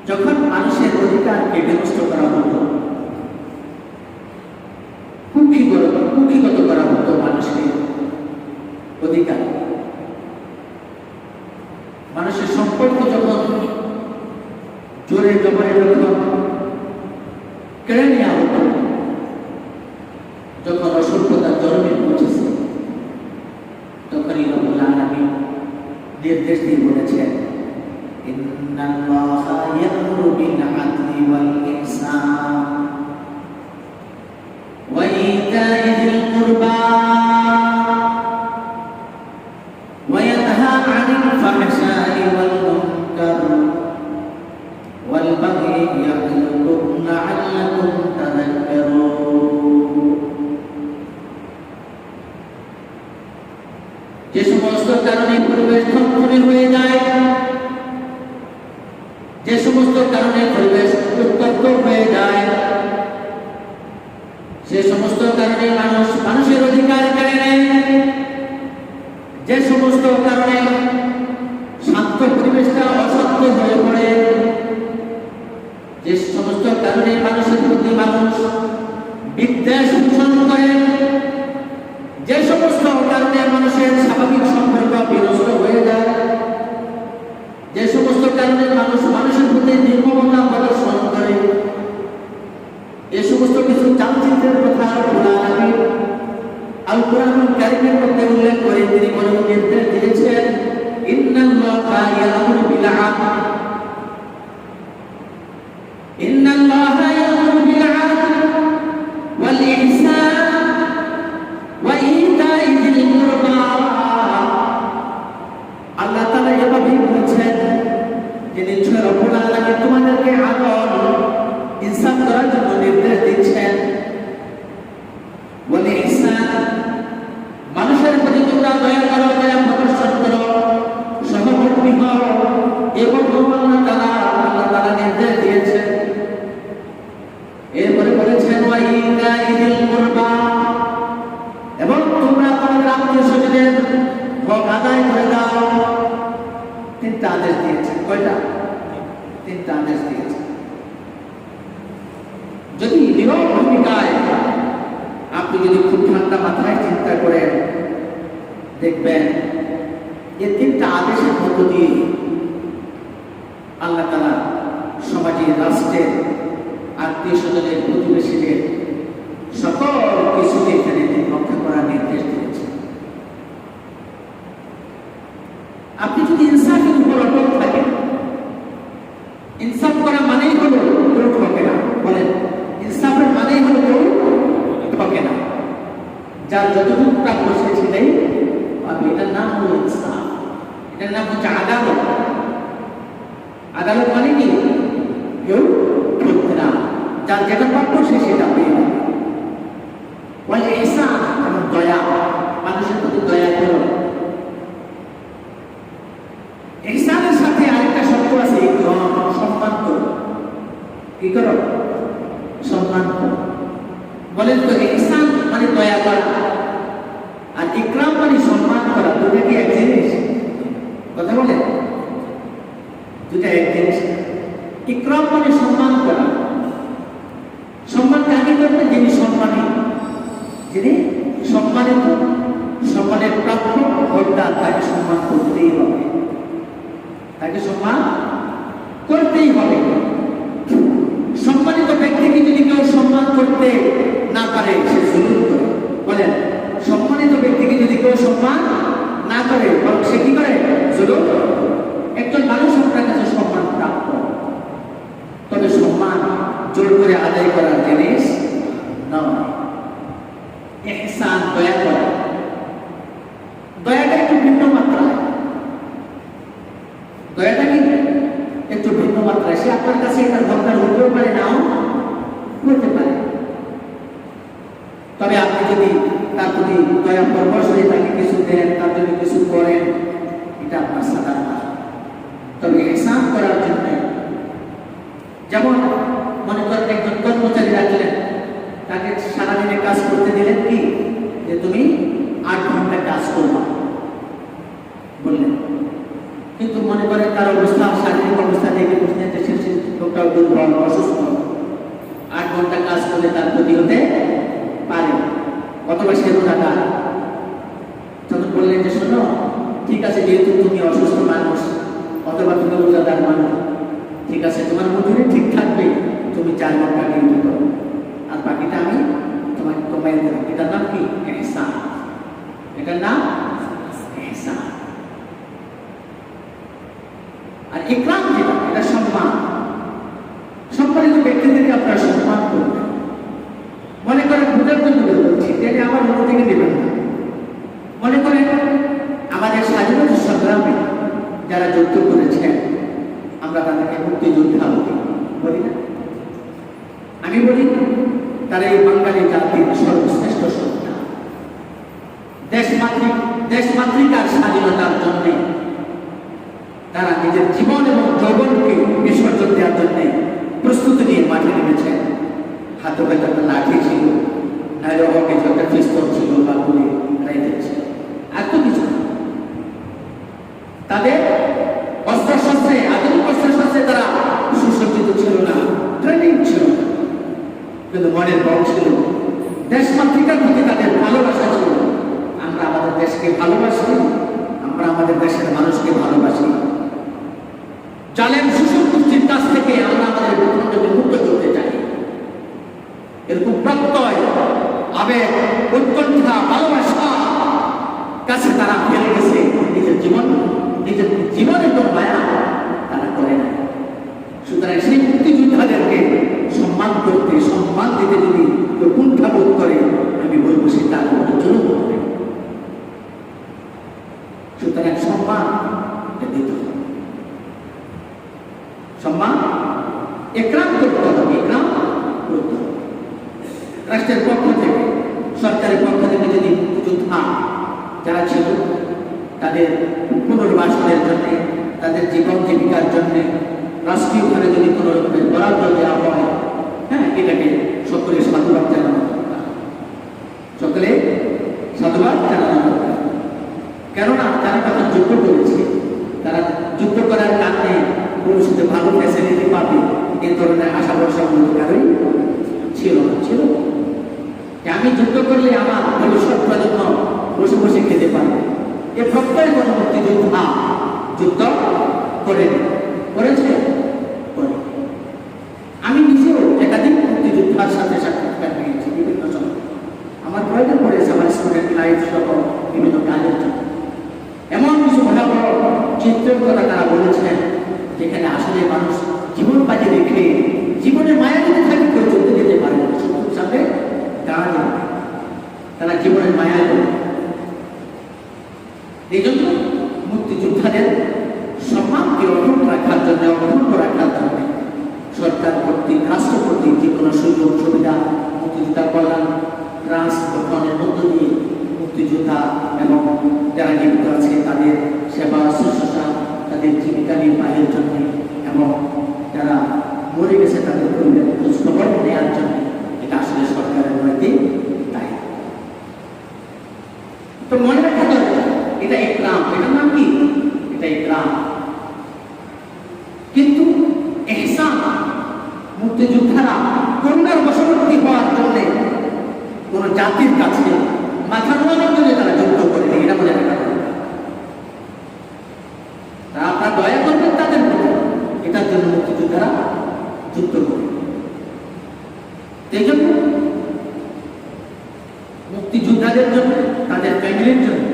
যখন মানুষের অধিকারকে বিনষ্ট করা হতো, কুক্ষিগত করা হতো মানুষের অধিকার, মানুষের সম্পর্ক যখন জোরে জবরে যখন কেড়ে নেওয়া হতো, যখন অসভ্যতার চরমে পৌঁছেছে, তখনই রব্বুল আলামিন নির্দেশ দিয়ে বলেছেন, ইন্নাল্লাহা ইয়া'মুরু বিল আদলি ওয়াল ইহসান ওয়া ইতা'i যিল কুরবা ওয়া ইয়ানহা 'আনিল ফাহশাই ওয়াল মুনকার ওয়াল বাগই ইয়া'যুকুম লা'আল্লাকুম তাযাক্কারুন। যে সমস্ত কারণে পরিবেশ ধ্বংস হয়ে যায়, যে সমস্ত কারণে পরিবেশ উত্তপ্ত হয়ে যায়, সে সমস্ত কারণে মানুষের অধিকার কেড়ে নেয়, যে সমস্ত কারণে শান্ত পরিবেশটা অশান্ত হয়ে পড়ে, যে সমস্ত কারণে মানুষের প্রতি মানুষ বিদ্বেষ পোষণ করে, যে সমস্ত কারণে মানুষের স্বাভাবিক সম্পর্ক বিনষ্ট হয়ে যায়, যে সমস্ত কারণে মানুষের প্রতি নির্মমতা প্রদর্শন করে, এই সমস্ত কিছু চামচিত্রের কথা আল কুরআনুল কারীমের মধ্যে উল্লেখ করে তিনি বলেন, নির্দেশ দিয়েছেন, ইন্নাল্লাহা ইয়া'মুরু বিল আদল ইন্নাল্লাহা ইয়া'মুরু বিল আদল ওয়াল ইহসান ওয়া ইতা'i যিল কুরবা। আল্লাহ তাআলা এভাবেই বলেছেন যে নিশ্চয় রব্বুল আলামিন তোমাদেরকে আদল ইনসাফ করার জন্য নির্দেশ দিচ্ছেন, ওয়াল ইহসান মানুষের প্রতি তোমরা দয়া করো, দয়া প্রদর্শন করো, সহমর্মী হও, এবং আল্লাহ তাআলা নির্দেশ দিয়েছেন। এরপরে বলেছেন ওয়া ইতা'i যিল কুরবা, এবং তোমরা তোমাদের আত্মীয় স্বজনের হক আদায় করে দাও। তিনটা আদেশ দিয়েছেন। কয়টা? তিনটা আদেশ দিয়েছেন। যদি নীরব ভূমিকায় আপনি যদি খুব ঠান্ডা মাথায় চিন্তা করেন, দেখবেন এই তিনটা আদেশের মধ্য দিয়ে আল্লাহ তাআলা সমাজের, রাষ্ট্রের, আত্মীয় স্বজনের, প্রতিবেশীদের সকল কিছুকে এখানে রক্ষা করার নির্দেশ দিয়েছেন। আপনি যদি ইনসাফের উপর অটল থাকেন, ইনসাফ করা মানেই হলো কেউ ঠকে না। বলেন, ইনসাফের মানেই হলো কেউ ঠকে না, যার যতটুকু প্রাপ্য সে সেটাই পাবে। এটার নাম হলো ইনসাফ, এটার নাম হচ্ছে আদালত। আদালত মানে কি? কেউ ঠকবে না, যার যেটা প্রাপ্য সে সেটা পেয়ে যাবে। ওয়াল ইহসান, এবং দয়া, মানুষের প্রতি দয়া করো। ইহসানের সাথে আরেকটা শব্দ আছে, সম্মান করো। কি করো? সম্মান করো। বলেন তো, ইহসান মানে দয়া করা, আর ইকরাম মানে সম্মান করা, দুটো কি এক জিনিস? কথা বলেন, দুটো এক জিনিস। ইকরাম মানে সম্মান করা। সম্মান কাকে করবে? যিনি সম্মানী, যিনি সম্মানিত, সম্মানের প্রাপ্য হকদার, তাকে সম্মান করতেই হবে, তাকে সম্মান করতেই হবে। সম্মানিত ব্যক্তিকে যদি কেউ সম্মান করতে না পারে, সে জুলুম করে। বলেন, সম্মানিত ব্যক্তিকে যদি কেউ সম্মান না করে, বরং সে কি করে? জুলুম। একজন মানুষ আপনার কাছে সম্মান প্রাপ্য, তবে সম্মান জোর করে আদায় করার জিনিস নয়। ইহসান, দয়া করা। দয়াটা একটু ভিন্ন মাত্রায়, দয়াটা কি একটু ভিন্ন মাত্রায়। সে আপনার কাছে একটা দরকার হতেও পারে, নাও হতে পারে, তবে আপনি যদি তার প্রতি দয়া পরবশ হয়ে তাকে কিছু দেন, তার জন্য কিছু করেন, এটা আপনার সাধারণ। তবে ইহসান করার জন্য, যেমন মনে করেন একজন কর্মচারী রাখলেন, তাকে সারাদিনে কাজ করতে দিলেন, কি যে তুমি 8 ঘন্টা কাজ করবা বললেন, কিন্তু মনে করেন তার অবস্থা, শারীরিক অবস্থা দেখে বুঝলেন যে সে অসুস্থ, 8 ঘন্টা কাজ করলে তার ক্ষতি হতে পারে, অথবা সে রোজাদার। তখন বললেন যে শোনো, ঠিক আছে, যেহেতু তুমি অসুস্থ মানুষ অথবা তুমি রোজাদার মানুষ, ঠিক আছে, তোমার মজুরি ঠিক থাকবে, তুমি 4 ঘন্টা ডিউটি করো, আর বাকিটা আমি তোমাকে কমাই দেবো। এটার নাম কি? ইহসান। এটার নাম ইহসান। আর ইকরাম যেটা, এটা সম্মান। সম্মানিত ব্যক্তিদেরকে আপনারা সম্মান করবেন। মনে করেন ভোটের জন্য বলছি, এটা আমার মন থেকে দেবেন না। মনে করেন আমাদের স্বাধীনতা সংগ্রামে যারা যুদ্ধ করেছেন, আমরা তাদেরকে মুক্তিযোদ্ধা বলি না? আমি বলি তারা এই বাঙালি জাতির সর্বশ্রেষ্ঠ সন্তান। দেশমাতৃকার স্বাধীনতার জন্য তারা নিজের জীবন এবং যৌবনকে বিসর্জন দেওয়ার জন্য প্রস্তুতি নিয়ে মাঠে নেমেছেন। হাতে হয়তো একটা লাঠি ছিল, নাহলে ওকে একটা পিস্তল ছিল বা গুলি রাইফেল ছিল, এত কিছু না। তাদের অস্ত্রশস্ত্রে, আধুনিক অস্ত্রশস্ত্রে তারা সুসজ্জিত ছিল না, ট্রেনিং ছিল না, কিন্তু মনের বল ছিল, দেশমাতৃকার প্রতি তাদের ভালোবাসা ছিল। আমরা আমাদের দেশকে ভালোবাসি, আমরা আমাদের দেশের মানুষকে ভালোবাসি। জালেম শোষণ গোষ্ঠীর কাছ থেকে আমরা আমাদের ভূখণ্ডকে মুক্ত করতে চাই। এরকম প্রত্যয়, আবেগ, উৎকণ্ঠা, ভালোবাসা কাছে তারা ফেলে গেছে। নিজের জীবনের কোনো মায়া তারা করে না। সুতরাং সেই মুক্তিযোদ্ধাদেরকে সম্মান করতে, সম্মান দিতে যদি কেউ কুণ্ঠাবোধ করে, আমি বলবো সে তার মতো জুলুম করবে। সুতরাং সম্মান দিতে হবে, সম্মান ইকরাম করতে হবে, ইকরাম করতে হবে। রাষ্ট্রের পক্ষ থেকে, সরকারের পক্ষ থেকে যদি মুক্তিযোদ্ধা যারা ছিল তাদের পুনর্বাসনের জন্য, তাদের জীবন জীবিকার জন্য রাষ্ট্রীয়ভাবে যদি কোনো রকমের বরাদ্দ দেওয়া হয়, হ্যাঁ, এটাকে সকলে সাধুবাদ জানানো দরকার, সকলে সাধুবাদ জানানো দরকার। কেননা যারা তখন যুদ্ধ করেছে, তারা যুদ্ধ করার কারণে ভবিষ্যতে ভালো ফ্যাসিলিটি পাবে, এই ধরনের আশা ভরসা কারোই ছিল না। যে আমি যুদ্ধ করলে আমার ভবিষ্যৎ প্রজন্ম বসে বসে খেতে পারবে, এ প্রত্যয় কোনো মুক্তিযোদ্ধা যুদ্ধ করেছে। আমি নিজেও একাধিক মুক্তিযোদ্ধার সাথে সাক্ষাৎকার নিয়েছি বিভিন্ন সময়। আমার প্রয়োজন পড়েছে আমার স্টুডেন্ট লাইফ সহ বিভিন্ন কাজের জন্য। এমন কিছু ভয়াবহ চিত্রের কথা তারা বলেছেন, যেখানে আসলে মানুষ জীবন বাজি রেখে জীবনের মায়া যদি থাকে কেউ চলতে যেতে পারে না, শত্রুর সাথে দাঁড়াতে পারে, তারা জীবনের মায়া করে। এই জন্য মুক্তিযোদ্ধাদের সম্মানকে অক্ষুণ্ণ রাখার জন্য সরকার কর্তৃক, রাষ্ট্র কর্তৃক যে কোনো সুযোগ সুবিধা মুক্তিযোদ্ধা কল্যাণ ট্রাস্ট গঠনের মধ্য দিয়ে মুক্তিযোদ্ধা এবং যারা জীবিত আছে তাদের সেবা শুশ্রূষা, তাদের জীবিকা নির্বাহের জন্য এবং যারা মরে গেছে তাদের পরিবারের খোঁজখবর নেওয়ার জন্য, এটা আসলে সরকারের নৈতিক দায়িত্ব। তো মনে রাখা দরকার, এটা ইকরাম। এটার নাম কি? এটা ইকরাম। কিন্তু ইহসান, মুক্তিযোদ্ধারা করুণার বশবর্তী হওয়ার জন্য কোন জাতির কাছে মাথা নোয়ানোর জন্য তারা যুদ্ধ করেনি, এটা মনে রাখা দরকার। তারা আপনার দয়া করবেন তাদের প্রতি, এটার জন্য মুক্তিযোদ্ধারা যুদ্ধ করে। এই জন্য মুক্তিযোদ্ধাদের জন্য, তাদের ফ্যামিলির জন্য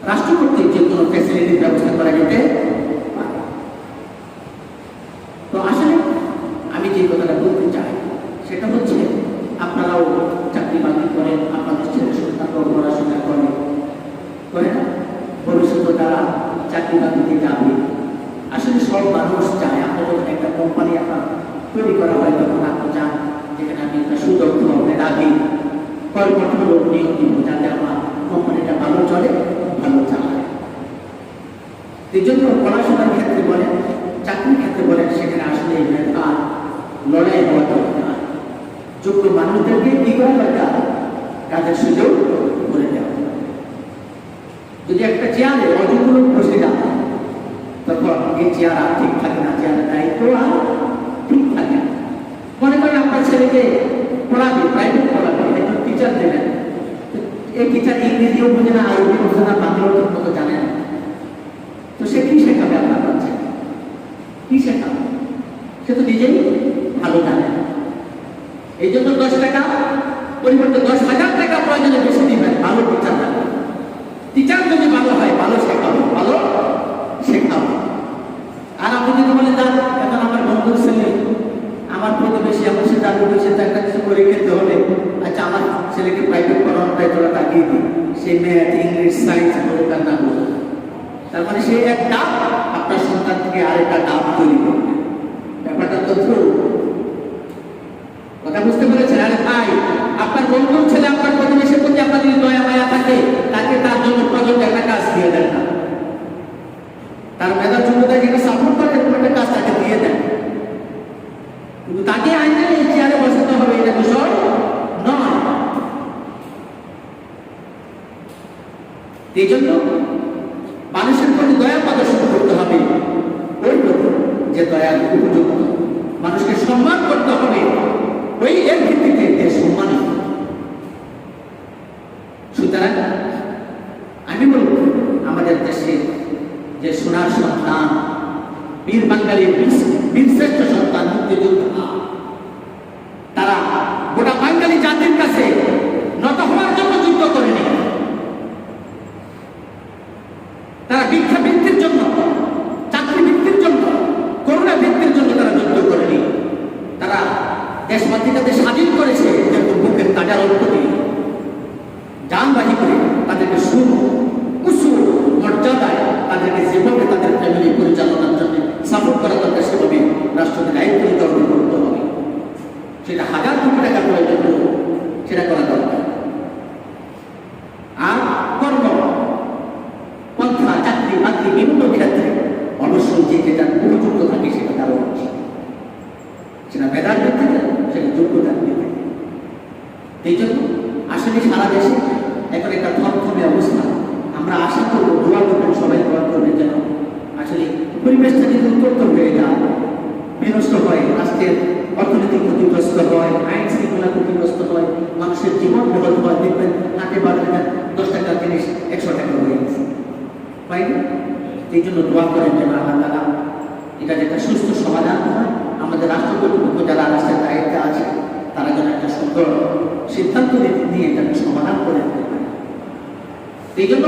রাষ্ট্র কর্তৃক যে কোনো ফ্যাসিলিটির ব্যবস্থা করা যেতে পারে। তো আসলে আমি যে কথাটা বলতে চাই সেটা হচ্ছে, আপনারাও চাকরি বাকরি করেন, আপনাদের ছেলে সন্তানরাও পড়াশোনা করে না, ভবিষ্যতে তারা চাকরি বাকরিতে যাবে। আসলে সব মানুষ চায়, আপনার যখন একটা কোম্পানি আপনার তৈরি করা হয় তখন আপনি চান যেখানে আমি একটা সুদক্ষ মেধাবী কর্মঠ লোক নিয়োগ দিব, যাতে আমার কোম্পানিটা ভালো চলে, ভালো চালায়। এই জন্য পড়াশোনার ক্ষেত্রে বলেন, চাকরির ক্ষেত্রে বলেন, সেখানে আসলে মেধার লড়াই হওয়া দরকার। যোগ্য মানুষদেরকে কি করা দরকার? কাজের সুযোগ করে দেওয়া। যদি একটা চেয়ারে অযোগ্য লোক বসে যায়, তখন এই চেয়ার আর ঠিক থাকে না, চেয়ারের দায়িত্ব দায়িত্ব আর ঠিক থাকে। মনে করেন আপনার ছেলেকে পড়াবে, প্রাইভেট পড়াবে, একজন টিচার দেবেন, এই টিচার ইংরেজিও বোঝে না, আরবি বোঝে না, বাংলাও ঠিক মতো জানে না, তো সে কি শেখাবে আপনার বাচ্চাকে? কি শেখাবে? সে তো নিজেই ভালো জানে। এই জন্য 10 টাকা পরিবর্তে 10,000 টাকা প্রয়োজনে বেশি দিবেন ভালো টিচার লাগবে। টিচার যদি ভালো হয়, ভালো শেখাবো, ভালো শেখাবো। আর আপনি যদি বলেন যান এখন আমার বন্ধুর ছেলে, আমার প্রতিবেশী, আমার সে দাদু বসে একটা কিছু করে খেতে হবে, আচ্ছা আমার ছেলেকে প্রাইভেট পড়ানোটাই তোরা তাকিয়ে দিই, সে ম্যাথ, ইংলিশ, সায়েন্স বলে তার না বলে, তার মানে সে এক ডাব আপনার সন্তান থেকে আরেকটা ডাব তৈরি করবে। ব্যাপারটা তো ধরো কথা বুঝতে পেরেছেন? আরে ভাই, আপনার বন্ধুর ছেলে আপনার প্রতিবেশীর প্রতি আপনার যদি দয়া মায়া থাকে, তাকে তার জন্য প্রয়োজনে একটা কাজ দিয়ে দেন না, তার মেধার যোগ্যতা যেটা সাপোর্ট করে এরকম একটা কাজ তাকে দিয়ে দেন। কিন্তু তাকে আইনে এই চেয়ারে বসাতে হবে এটা বিষয় নয়। এই জন্য মানুষের প্রতি দয়া প্রদর্শন করতে হবে, ওই প্রতি যে দয়ার উপযুক্ত। মানুষকে সম্মান করতে হবে, ওই এর ভিত্তিতে যে সম্মানিত। সুতরাং আমি বলব আমাদের দেশে যে সোনার সন্তান, বীর বাঙালির বীরশ্রেষ্ঠ সন্তান মুক্তিযোদ্ধা, তারা গোটা বাঙালি জাতির কাছে নত হওয়ার জন্য যুদ্ধ করেনি, তারা ভিক্ষা বৃত্তির জন্য, চাকরি বৃত্তির জন্য, করুণা বৃত্তির জন্য তারা যুদ্ধ করেনি। তারা দেশ মাতৃকাকে স্বাধীন করেছে কিন্তু বুকের তাজা রক্ত দিয়ে, যানবাহী করে তাদেরকে উঁচু মর্যাদায় তাদেরকে যেভাবে তাদের ফ্যামিলি পরিচালনার জন্য সাপোর্ট করা দরকার সেভাবে রাষ্ট্রকে দায়িত্ব নির্ধারণ করতে হবে। সেটা 1000 কোটি টাকা প্রয়োজন সেটা করা দরকার। আর কর্ম পন্থা, চাকরি বাকরি বিভিন্ন ক্ষেত্রে অবশ্যই যে যেটা উপযুক্ত থাকে সেটা তারও উচিত, সেটা মেধার ভিত্তিতে, সেটা যোগ্যতার ভিত্তিতে। এই জন্য আসলে সারা দেশে এখন একটা থমথমে অবস্থা। আমরা আশা করবো, দোয়া করবেন, সবাই দোয়া করবেন যেন আসলে পরিবেশটা যদি উত্তপ্ত হয়ে যায়, বিনষ্ট হয়, রাষ্ট্রের অর্থনৈতিক ক্ষতিগ্রস্ত হয়, আইন শৃঙ্খলা ক্ষতিগ্রস্ত হয়, মানুষের জীবন বিপদ হয়। দেখবেন হাতে বাড়বেন 10 টাকার জিনিস 100 টাকা হয়ে গেছে, তাই না? এই জন্য দোয়া করেন যেন আল্লাহ তাআলা এটা যে একটা সুস্থ সমাধান হয়। আমাদের রাষ্ট্র কর্তৃপক্ষ যারা রাষ্ট্রের দায়িত্বে আছে তারা যেন একটা সুন্দর সিদ্ধান্ত নিয়ে এটাকে সমাধান করে দিতে পারে। এই জন্য